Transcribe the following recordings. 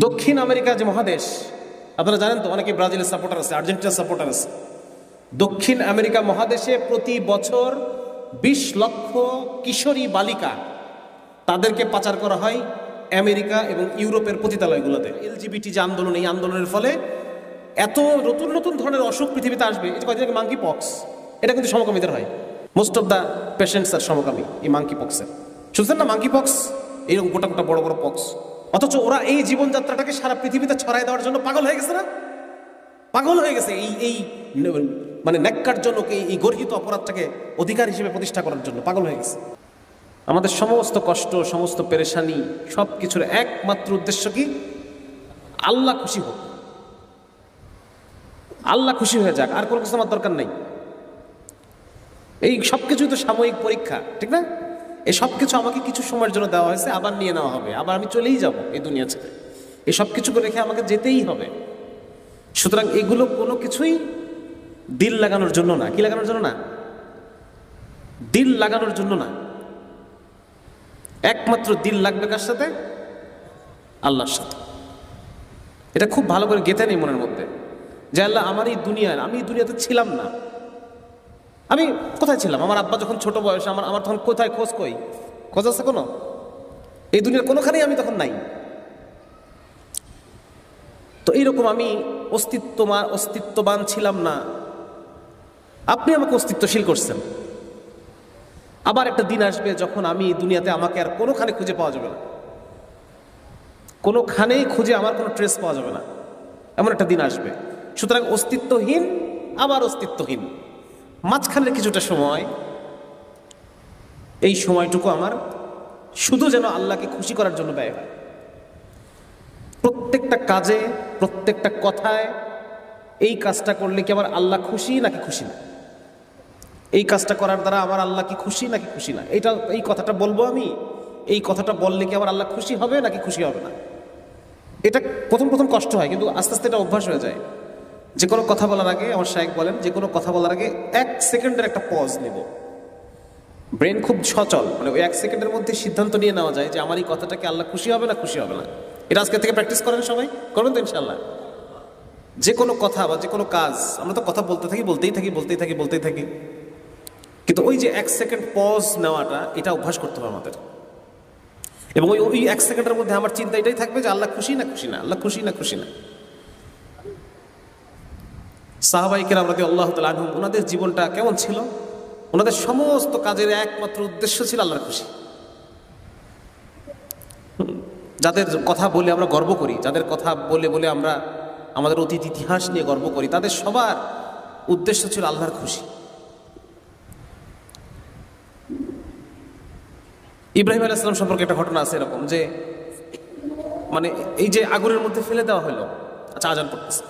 দক্ষিণ আমেরিকা যে মহাদেশ, আপনারা জানেন তো, অনেকে ব্রাজিলের সাপোর্টার আছে, আর্জেন্টিনার সাপোর্টার আছে। দক্ষিণ আমেরিকা মহাদেশে প্রতি বছর 20 লক্ষ কিশোরী বালিকা তাদেরকে পাচার করা হয় আমেরিকা এবং ইউরোপের পতিতালয়গুলোতে। এলজিবিটি যে আন্দোলন, এই আন্দোলনের ফলে এত নতুন নতুন ধরনের অসুখ পৃথিবীতে আসবে। এই যে কয়েকদিন আগে মাঙ্কি পক্স, এটা কিন্তু সমকামীদের হয়। মোস্ট অফ দ্য পেশেন্টস আর সমকামী এই মাঙ্কি পক্সের। শুনছেন না মাঙ্কি পক্স? এইরকম গোটা গোটা বড় বড় পক্স। অথচ ওরা এই জীবনযাত্রাটাকে সারা পৃথিবীতে ছড়াই দেওয়ার জন্য পাগল হয়ে গেছে না? পাগল হয়ে গেছে এই এই মানে ন্যাক্কারজনক এই গর্হিত অপরাধটাকে অধিকার হিসেবে প্রতিষ্ঠা করার জন্য পাগল হয়ে গেছে। আমাদের সমস্ত কষ্ট, সমস্ত পেরেশানি, সব কিছুর একমাত্র উদ্দেশ্য কি? আল্লাহ খুশি হোক, আল্লাহ খুশি হয়ে যাক, আর কোনো কিছু আমার দরকার নেই। এই সব কিছুই তো সাময়িক পরীক্ষা, ঠিক না? এই সব কিছু আমাকে কিছু সময়ের জন্য দেওয়া হয়েছে, আবার নিয়ে নেওয়া হবে, আবার আমি চলেই যাব এই দুনিয়া ছেড়ে। এই সব কিছুকে রেখে আমাকে যেতেই হবে। সুতরাং এগুলো কোনো কিছুই দিল লাগানোর জন্য না। কি লাগানোর জন্য না? দিল লাগানোর জন্য না। একমাত্র দিল লাগবে কার সাথে? আল্লাহর সাথে। এটা খুব ভালো করে গেঁথে নেই মনের মধ্যে, যে আল্লাহ আমার এই দুনিয়ার, আমি এই দুনিয়াতে ছিলাম না। আমি কোথায় ছিলাম? আমার আব্বা যখন ছোট বয়সে, আমার তখন কোথায় খোঁজ আছে কোনো? এই দুনিয়ার কোনোখানেই আমি তখন নাই। তো এইরকম আমি অস্তিত্ববান ছিলাম না, আপনি আমাকে অস্তিত্বশীল করছেন। আবার একটা দিন আসবে যখন আমি দুনিয়াতে আমাকে আর কোনোখানে খুঁজে পাওয়া যাবে না, কোনোখানেই খুঁজে আমার কোনো ট্রেস পাওয়া যাবে না, এমন একটা দিন আসবে। সুতরাং অস্তিত্বহীন, আবার অস্তিত্বহীন, মাঝখানের কিছুটা সময়, এই সময়টুকু আমার শুধু যেন আল্লাহকে খুশি করার জন্য ব্যয় হয়। প্রত্যেকটা কাজে, প্রত্যেকটা কথায় এই কাজটা করলে কি আমার আল্লাহ খুশি নাকি খুশি না? এই কাজটা করার দ্বারা আমার আল্লাহ কি খুশি নাকি খুশি না? এই কথাটা বলবো আমি, এই কথাটা বললে কি আমার আল্লাহ খুশি হবে নাকি খুশি হবে না? এটা প্রথম প্রথম কষ্ট হয়, কিন্তু আস্তে আস্তে এটা অভ্যাস হয়ে যায়। যে কোনো কথা বলার আগে, আমার শায়েখ বলেন, যে কোনো কথা বলার আগে 1 সেকেন্ডের একটা পজ নেব। ব্রেন খুব সচল, মানে ওই 1 সেকেন্ডের মধ্যে সিদ্ধান্ত নিয়ে নেওয়া যায় যে আমার এই কথাটাকে আল্লাহ খুশি হবে না খুশি হবে না। এটা আজকে থেকে প্র্যাকটিস করেন, সবাই করবেন তো ইনশাল্লাহ। যে কোনো কথা বা যে কোনো কাজ, আমরা তো কথা বলতেই থাকি, কিন্তু ওই যে 1 সেকেন্ড পজ নেওয়াটা, এটা অভ্যাস করতে হবে আমাদের। এবং ওই 1 সেকেন্ডের মধ্যে আমার চিন্তা এটাই থাকবে যে আল্লাহ খুশি না খুশি না, আল্লাহ খুশি না খুশি না। সাহাবায়ে কেরাম রাদিয়াল্লাহু তাআলা আনহুম, ওনাদের জীবনটা কেমন ছিল? ওনাদের সমস্ত কাজের একমাত্র উদ্দেশ্য ছিল আল্লাহর খুশি। যাদের কথা বলে আমরা গর্ব করি, যাদের কথা বলে বলে আমরা আমাদের অতীত ইতিহাস নিয়ে গর্ব করি, তাদের সবার উদ্দেশ্য ছিল আল্লাহর খুশি। ইব্রাহিম আলাইহিস সালাম সম্পর্কে একটা ঘটনা আছে এরকম, যে মানে এই যে আগুনের মধ্যে ফেলে দেওয়া হলো, আচ্ছা আজান পড়তেছে,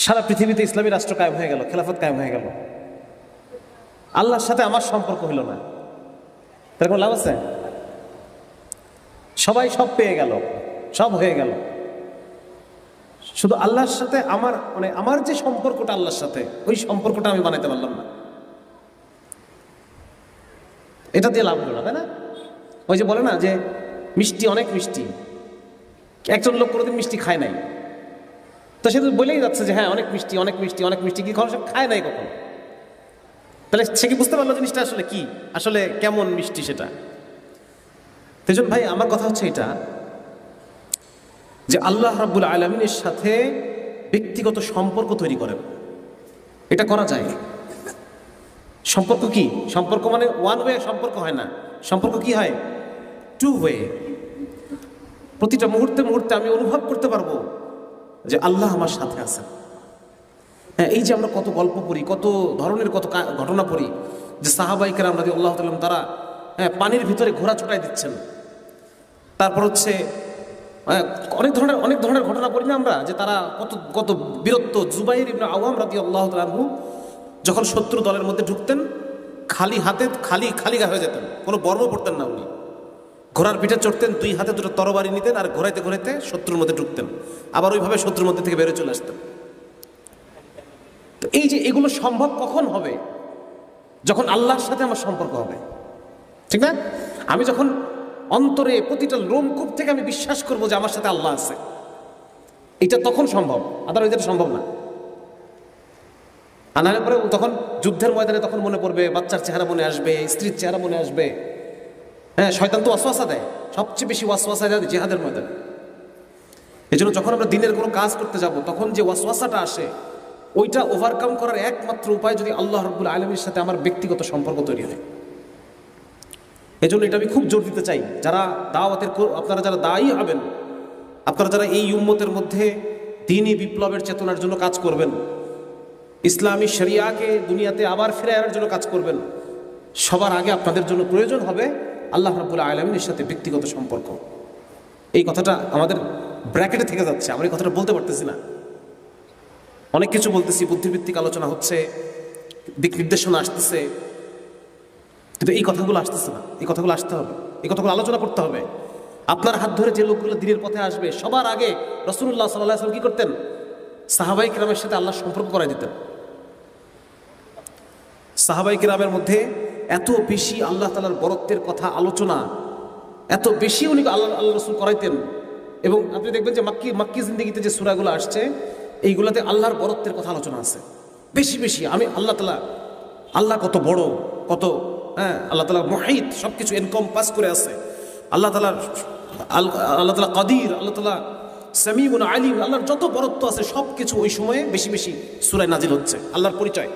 সারা পৃথিবীতে ইসলামী রাষ্ট্র কায়েম হয়ে গেল, খেলাফত কায়েম হয়ে গেল, আল্লাহর সাথে আমার সম্পর্ক হইল না, তার কোনো লাভ আছে? সবাই সব পেয়ে গেল, সব হয়ে গেল, শুধু আল্লাহর সাথে আমার, মানে আমার যে সম্পর্কটা আল্লাহর সাথে, ওই সম্পর্কটা আমি বানাইতে পারলাম না। এটা দিয়ে লাভ হলো না, তাই না? ওই যে বলে না যে মিষ্টি, অনেক মিষ্টি, একজন লোক কোনোদিন মিষ্টি খায় নাই, তো সে তো বলেই যাচ্ছে যে হ্যাঁ অনেক মিষ্টি, অনেক মিষ্টি, অনেক মিষ্টি, কি সে খায় নাই কখনো। তাহলে সে কি বুঝতে পারলো জিনিসটা আসলে কি, আসলে কেমন মিষ্টি সেটা? তেজন ভাই, আমার কথা হচ্ছে এটা, যে আল্লাহ রাব্বুল আলামিনের সাথে ব্যক্তিগত সম্পর্ক তৈরি করেন। এটা করা যায়। সম্পর্ক কি? সম্পর্ক মানে ওয়ান ওয়ে সম্পর্ক হয় না, সম্পর্ক কি হয়? 2 ওয়ে। প্রতিটা মুহূর্তে মুহূর্তে আমি অনুভব করতে পারবো যে আল্লাহ আমার সাথে আছেন। হ্যাঁ, এই যে আমরা কত গল্প পড়ি, কত ধরনের কত ঘটনা পড়ি, যে সাহাবায়ে কেরাম রাদিয়াল্লাহু তাআলা তারা পানির ভিতরে ঘোড়া ছুটাই দিচ্ছেন। তারপর হচ্ছে অনেক ধরনের ঘটনা পড়ি না আমরা, যে তারা কত বীরত্ব। জুবাইর ইবনে আওয়াম রাদিয়াল্লাহু তাআলা আনহু যখন শত্রু দলের মধ্যে ঢুকতেন, খালি হাতে খালি গা হয়ে যেতেন, কোনো বর্ম পড়তেন না উনি। ঘোড়ার পিঠে চড়তেন, 2 হাতে 2টা তরবারি নিতেন, আর ঘোরাইতে শত্রুর মধ্যে ঢুকতেন, আবার ওইভাবে শত্রুর মধ্যে থেকে বেরোয় চলে আসতেন। তো এই যে এগুলো সম্ভব কখন হবে? যখন আল্লাহর সাথে আমার সম্পর্ক হবে, ঠিক না? আমি যখন অন্তরে প্রতিটা লোমকূপ থেকে আমি বিশ্বাস করবো যে আমার সাথে আল্লাহ আছে। এটা তখন সম্ভব, আদারওয়াইজ এটা সম্ভব না। আনার পরে তখন যুদ্ধের ময়দানে তখন মনে পড়বে, বাচ্চার চেহারা মনে আসবে, স্ত্রীর চেহারা মনে আসবে। হ্যাঁ, শয়তান তো ওয়াসওয়াসা দেয়, সবচেয়ে বেশি ওয়াসওয়াসা দেয় জিহাদের ময়দানে। এই জন্য যখন আমরা দিনের কোনো কাজ করতে যাব, তখন যে ওয়াসওয়াসাটা আসে, ওইটা ওভারকাম করার একমাত্র উপায় যদি আল্লাহ রাব্বুল আলামিনের সাথে আমার ব্যক্তিগত সম্পর্ক তৈরি হয়। এই জন্য এটা আমি খুব জোর দিতে চাই, যারা দাওয়াতের আপনারা যারা দায়ী হবেন, আপনারা যারা এই উম্মতের মধ্যে দ্বীনি বিপ্লবের চেতনার জন্য কাজ করবেন, ইসলামী শরিয়াকে দুনিয়াতে আবার ফিরে আনার জন্য কাজ করবেন, সবার আগে আপনাদের জন্য প্রয়োজন হবে আল্লাহ রাব্বুল আলামিনের সাথে ব্যক্তিগত সম্পর্ক। এই কথাটা আমাদের ব্র্যাকেটে থেকে যাচ্ছে, আমরা এই কথাটা বলতে পারতেছি না। অনেক কিছু বলতেছি, বুদ্ধিভিত্তিক আলোচনা হচ্ছে, দিক নির্দেশনা আসতেছে, কিন্তু এই কথাগুলো আসতেছে না। এই কথাগুলো আসতে হবে, এই কথাগুলো আলোচনা করতে হবে। আপনার হাত ধরে যে লোকগুলো দ্বীনের পথে আসবে, সবার আগে রাসূলুল্লাহ সাল্লাল্লাহু আলাইহি ওয়াসাল্লাম কি করতেন? সাহাবায়ে কিরামের সাথে আল্লাহর সম্পর্ক করাই দিতেন। সাহাবায়ে কিরামের মধ্যে এত বেশি আল্লাহ তাআলার বরত্বের কথা আলোচনা, এত বেশি উনি আল্লাহ রাসূল করাইতেন। এবং আপনি দেখবেন যে মাক্কি জিন্দেগিতে যে সূরাগুলো আসছে, এইগুলাতে আল্লাহর বরত্বের কথা আলোচনা আছে বেশি বেশি। আমি আল্লাহ কত বড়, কত, হ্যাঁ, আল্লাহ তাআলা মুহিত, সবকিছু এনকম্পাস করে আছে। আল্লাহ তাআলা কাদির, আল্লাহ তাআলা সামিউন আলিম, আল্লাহর যত বরত্ব আছে সবকিছু ওই সময়ে বেশি বেশি সূরায় নাজিল হচ্ছে, আল্লাহর পরিচয়।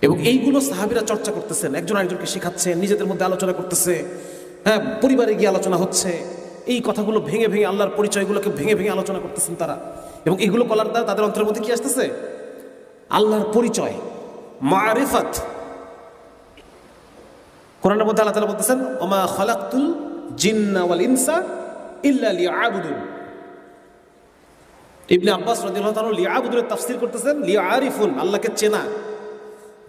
এবং এইগুলো সাহাবীরা চর্চা করতেছেন, একজন আরেকজনকে শেখাচ্ছেন, নিজেদের মধ্যে আলোচনা করতেছে। হ্যাঁ, পরিবারে গিয়ে আলোচনা হচ্ছে, এই কথাগুলো ভেঙে ভেঙে আল্লাহর পরিচয়গুলোকে ভেঙে ভেঙে আলোচনা করতেছেন তারা। এবং এগুলো করার দ্বারা তাদের অন্তরের মধ্যে কি আসতেছে? আল্লাহর পরিচয়, মারিফাত। কোরআনের মধ্যে আল্লাহ তাআলা বলতেছেন, ওমা খালাকতুল জিন্না ওয়াল ইনসা ইল্লা লিয়াবুদুন। ইবনে আব্বাস রাদিয়াল্লাহু তাআলা লিয়াবুদুনের তাফসীর করতেছেন লিয়ারিফুন, আল্লাহকে চেনা।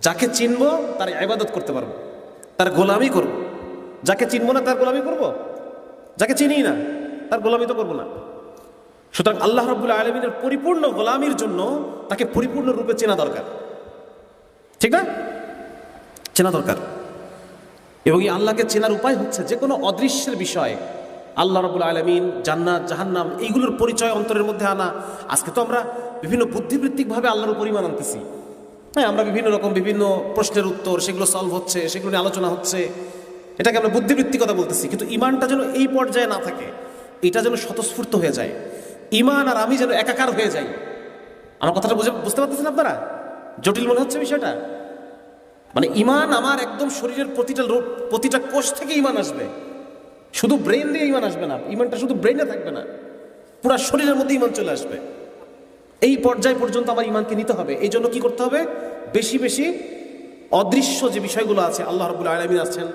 যাকে চিনবো তার ইবাদত করতে পারবো, তার গোলামি করব। যাকে চিনবো না তার গোলামি করব? যাকে চিনি না তার গোলামি তো করবো না। সুতরাং আল্লাহ রাব্বুল আলামিনের পরিপূর্ণ গোলামির জন্য তাকে পরিপূর্ণ রূপে চেনা দরকার, ঠিক না? চেনা দরকার। এবং এই আল্লাহকে চেনার উপায় হচ্ছে যে কোনো অদৃশ্যের বিষয়, আল্লাহ রাব্বুল আলামিন, জান্নাত, জাহান্নাম, এইগুলোর পরিচয় অন্তরের মধ্যে আনা। আজকে তো আমরা বিভিন্ন বুদ্ধিবৃত্তিকভাবে আল্লাহর পরিমাণ আনতেছি। হ্যাঁ, আমরা বিভিন্ন রকম বিভিন্ন প্রশ্নের উত্তর, সেগুলো সলভ হচ্ছে, সেগুলো নিয়ে আলোচনা হচ্ছে, এটাকে আমরা বুদ্ধিবৃত্তিকতা বলতেছি। কিন্তু ইমানটা যেন এই পর্যায়ে না থাকে, এটা যেন স্বতঃস্ফূর্ত হয়ে যায়। ইমান আর আমি যেন একাকার হয়ে যাই। আমার কথাটা বুঝতে পারতেছেন আপনারা? জটিল মনে হচ্ছে বিষয়টা? মানে ইমান আমার একদম শরীরের প্রতিটা কোষ থেকে ইমান আসবে, শুধু ব্রেন দিয়ে ইমান আসবে না। ইমানটা শুধু ব্রেনে থাকবে না, পুরো শরীরের মধ্যে ইমান চলে আসবে। এই পর্যায় পর্যন্ত আমার ইমানকে নিতে হবে। এই জন্য কি করতে হবে? বেশি বেশি অদৃশ্য যে বিষয়গুলো আছে, আল্লাহ রাব্বুল আলামিন আছেন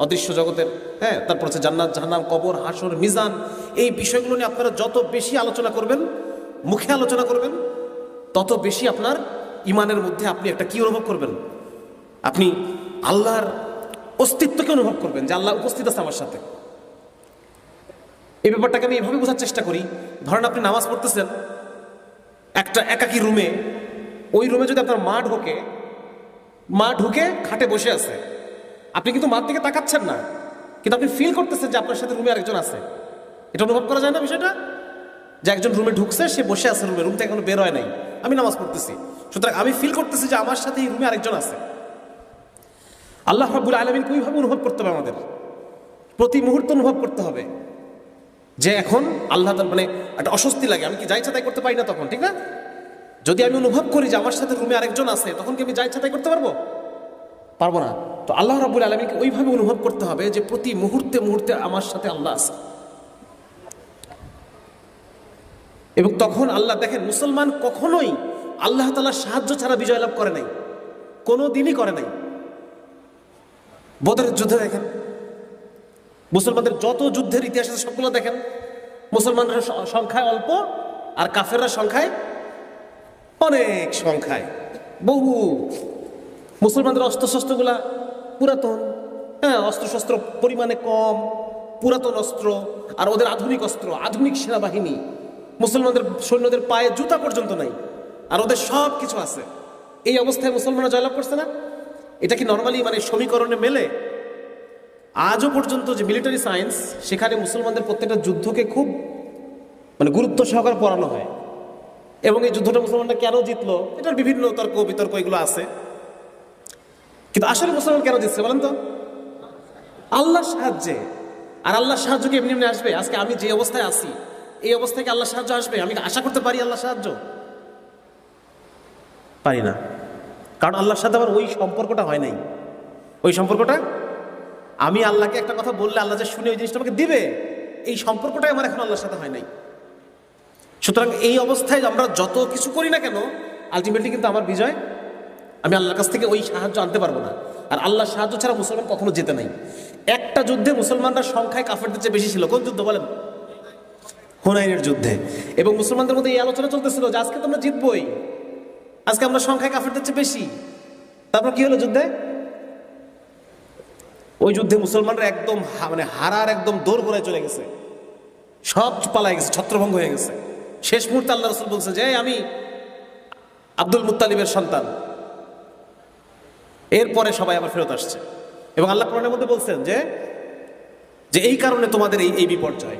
অদৃশ্য জগতের, হ্যাঁ, তারপর হচ্ছে জান্নাত, জাহান্নাম, কবর, হাসর, মিজান, এই বিষয়গুলো নিয়ে আপনারা যত বেশি আলোচনা করবেন, মুখে আলোচনা করবেন, তত বেশি আপনার ইমানের মধ্যে আপনি একটা কি অনুভব করবেন? আপনি আল্লাহর অস্তিত্বকে অনুভব করবেন, যে আল্লাহ উপস্থিত আছে আমার সাথে। এই ব্যাপারটাকে আমি এভাবে বোঝার চেষ্টা করি। ধরেন আপনি নামাজ পড়তেছেন একটা একাকী রুমে, ওই রুমে যদি আপনার মা ঢুকে খাটে বসে আছে, আপনি কিন্তু মার দিকে তাকাচ্ছেন না, কিন্তু আপনি ফিল করতেছেন যে আপনার সাথে রুমে আরেকজন আছে। এটা অনুভব করা যায় না বিষয়টা? যে একজন রুমে ঢুকছে, সে বসে আছে রুমে, রুম থেকে এখনো বের হয় নাই, আমি নামাজ পড়তেছি, সুতরাং আমি ফিল করতেছি যে আমার সাথে এই রুমে আরেকজন আছে। আল্লাহ রাব্বুল আলামিনকে ওইভাবে অনুভব করতে হবে, আমাদের প্রতি মুহূর্তে অনুভব করতে হবে যে এখন আল্লাহ মানে একটা অস্বস্তি লাগে, আমি কি যা ইচ্ছা তাই করতে পারি না তখন, ঠিক না? যদি আমি অনুভব করি যে আমার সাথে রুমে আরেকজন আছে, তখন কি আমি যা ইচ্ছা তাই করতে পারবো না। তো আল্লাহ রাব্বুল আলামিনকে ওইভাবে অনুভব করতে হবে যে প্রতি মুহূর্তে মুহূর্তে আমার সাথে আল্লাহ আছে। এবং তখন আল্লাহ, দেখেন, মুসলমান কখনোই আল্লাহ তাআলার সাহায্য ছাড়া বিজয় লাভ করে নাই, কোনো দিনই করে নাই। বদরের যুদ্ধে দেখেন, মুসলমানদের যত যুদ্ধের ইতিহাস আছে সবগুলো দেখেন, মুসলমানরা সংখ্যায় অল্প আর কাফেররা সংখ্যায় অনেক, সংখ্যায় বহু। মুসলমানদের অস্ত্রশস্ত্রগুলা পুরাতন, হ্যাঁ, অস্ত্রশস্ত্র পরিমাণে কম, পুরাতন অস্ত্র, আর ওদের আধুনিক অস্ত্র, আধুনিক সেনাবাহিনী। মুসলমানদের সৈন্যদের পায়ে জুতা পর্যন্ত নাই, আর ওদের সব কিছু আছে। এই অবস্থায় মুসলমানরা জয়লাভ করছে না? এটা কি নর্মালি মানে সমীকরণে মেলে? আজও পর্যন্ত যে মিলিটারি সায়েন্স, সেখানে মুসলমানদের প্রত্যেকটা যুদ্ধকে খুব গুরুত্ব সহকারে পড়ানো হয়। এবং এই যুদ্ধটা মুসলমানরা কেন জিতলো, এটার বিভিন্ন তর্ক বিতর্ক এগুলো আছে। কিন্তু আসলে মুসলমান কেন জিতছে বলেন তো? আল্লাহর সাহায্যে। আর আল্লাহর সাহায্য কি এমনি এমনি আসবে? আজকে আমি যে অবস্থায় আছি, এই অবস্থায় কি আল্লাহর সাহায্য আসবে? আমি আশা করতে পারি আল্লাহর সাহায্য? পারি না। কারণ আল্লাহর সাথে আমার ওই সম্পর্কটা হয় নাই। ওই সম্পর্কটা, আমি আল্লাহকে একটা কথা বললে আল্লাহ যে শুনে ওই জিনিসটা আমাকে দিবে, এই সম্পর্কটাই আমার এখন আল্লাহর সাথে হয় নাই। সুতরাং এই অবস্থায় আমরা যত কিছু করি না কেন, আলটিমেটলি কিন্তু আমার বিজয় আমি আল্লাহর কাছ থেকে ওই সাহায্য আনতে পারবো না। আর আল্লাহর সাহায্য ছাড়া মুসলমান কখনো যেতে নাই। একটা যুদ্ধে মুসলমানরা সংখ্যায় কাফেরদের চেয়ে বেশি ছিল। কোন যুদ্ধ বলেন? হুনাইনের যুদ্ধে। এবং মুসলমানদের মধ্যে এই আলোচনা চলতেছিল যে আজকে তো আমরা জিতবই, আজকে আমরা সংখ্যায় কাফেরদের চেয়ে বেশি। তারপর কি হলো যুদ্ধে? ওই যুদ্ধে মুসলমানরা একদম হারার একদম দৌড় গোড়ায় চলে গেছে, সব পালায় গেছে, ছত্রভঙ্গ হয়ে গেছে। শেষ মুহূর্তে আল্লাহ রাসূল বলছে যে আমি আব্দুল মুত্তালিবের সন্তান। এরপরে সবাই আবার ফেরত আসছে। এবং আল্লাহ কোরআনের মধ্যে বলছেন যে এই কারণে তোমাদের এই বিপর্যয়।